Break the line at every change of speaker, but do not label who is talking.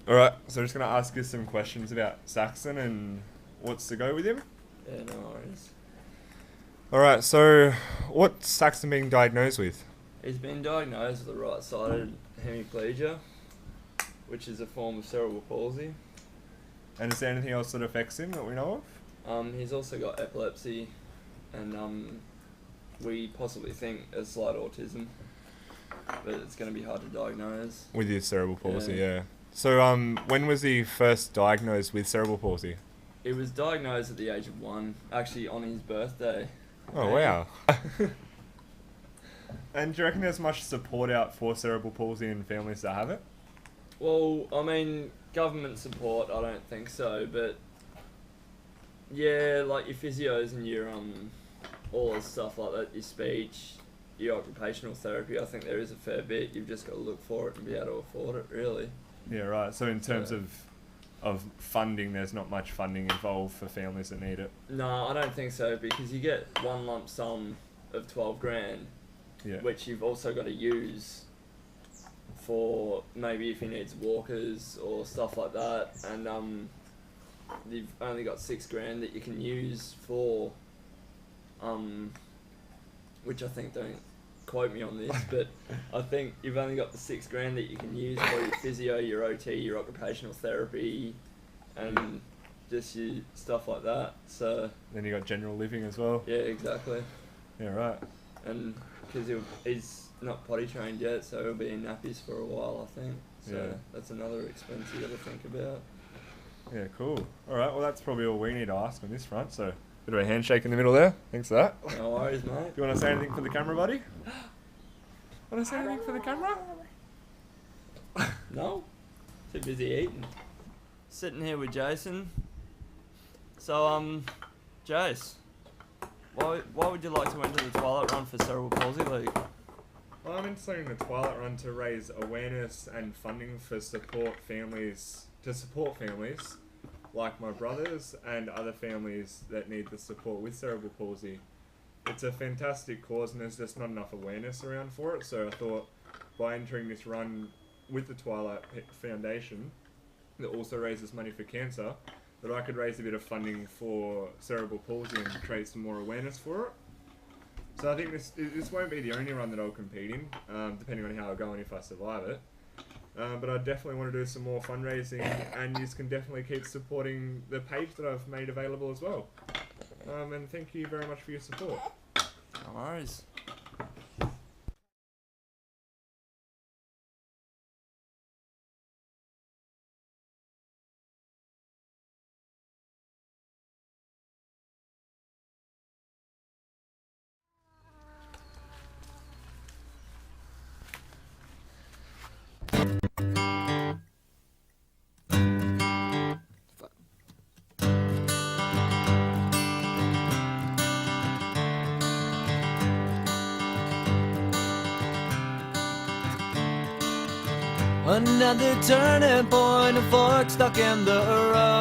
Alright, so I'm just going to ask you some questions about Saxon and what's to go with him.
Yeah, no worries.
Alright, so what's Saxon being diagnosed with?
He's been diagnosed with a right-sided hemiplegia, which is a form of cerebral palsy.
And is there anything else that affects him that we know of?
He's also got epilepsy, and we possibly think a slight autism, but it's going to be hard to diagnose.
With his cerebral palsy,
Yeah.
yeah. So when was he first diagnosed with cerebral palsy?
He was diagnosed at the age of 1, actually on his birthday.
Oh, wow. And do you reckon there's much support out for cerebral palsy in families that have it?
Well, I mean, government support, I don't think so, but yeah, like your physios and your all the stuff like that, your speech, your occupational therapy, I think there is a fair bit. You've just got to look for it and be able to afford it, really.
Yeah, right. So in terms of funding, there's not much funding involved for families that need it.
No, I don't think so, because you get one lump sum of 12 grand,
Yeah.
which you've also got to use for maybe if he needs walkers or stuff like that, and you've only got 6 grand that you can use for, which I think, don't quote me on this, but I think you've only got the 6 grand that you can use for your physio, your OT, your occupational therapy, and just your stuff like that. So
Then you got general living as well.
yeah, exactly.
Yeah, right.
And because he's not potty trained yet, so he'll be in nappies for a while, I think. So
Yeah.
that's another expense you got to think about.
Yeah, cool. All right, well, that's probably all we need to ask on this front. So, bit of a handshake in the middle there. Thanks for that.
No worries, mate.
Do you want to say anything for the camera, buddy? Want to say anything for the camera?
No? Too busy eating. Sitting here with Jason. So, Jace, why would you like to enter the Twilight run for Cerebral Palsy League?
Well, I'm entering the Twilight run to raise awareness and funding for support families like my brothers and other families that need the support with cerebral palsy. It's a fantastic cause and there's just not enough awareness around for it, so I thought by entering this run with the Twilight Foundation that also raises money for cancer, that I could raise a bit of funding for cerebral palsy and create some more awareness for it. So I think this won't be the only run that I'll compete in, depending on how I go and if I survive it. But I definitely want to do some more fundraising, and you can definitely keep supporting the page that I've made available as well. And thank you very much for your support.
No worries.
Another turning point, a fork stuck in the road.